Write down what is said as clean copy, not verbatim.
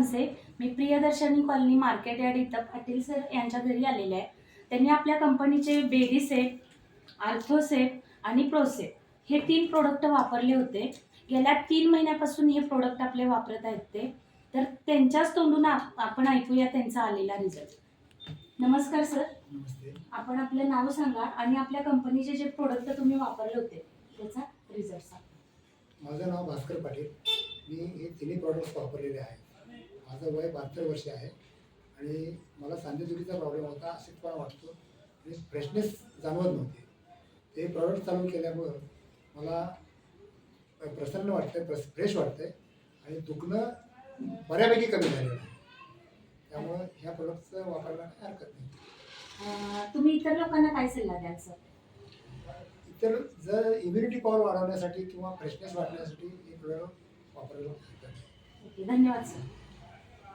मनसे. मी Priyadarshini colony market yard इथं Patil sir यांच्या घरी आलेले आहे. त्यांनी आपल्या कंपनीचे बेबी सेट, आर्थो सेट आणि प्रो सेट हे 3 प्रोडक्ट वापरले होते. गेल्या 3 महिन्यापासून हे प्रोडक्ट आपले वापरत आहेत ते. तर त्यांच्याच तोंडून आपण ऐकूया त्यांचा आलेला रिझल्ट. नमस्कार सर. नमस्ते. आपण आपलं नाव सांगा आणि आपल्या कंपनीचे जे प्रोडक्ट तुम्ही वापरले होते त्याचा रिझल्ट सांगा. माझं नाव भास्कर पाटील. मी हे तिन्ही प्रॉडक्ट्स वापरलेले आहेत. माझं वय 72 वर्ष आहे आणि मला सांधेदुखीचा प्रॉब्लेम होता, अशक्तपणा वाटतो आणि फ्रेशनेस जाणवत नव्हती. ते प्रॉडक्ट चालू केल्यामुळं मला प्रसन्न वाटतं, फ्रेश वाटतं आणि दुखणं बऱ्यापैकी कमी झालेलं आहे. त्यामुळं ह्या प्रोडक्टचं वापरायला काही हरकत नाही. तुम्ही इतर लोकांना काय सल्ला द्याल सर? इतर जर इम्युनिटी पॉवर वाढवण्यासाठी किंवा फ्रेशनेस वाढण्यासाठी हे प्रोडक्ट वापरायला हरकत नाही. ओके, धन्यवाद सर.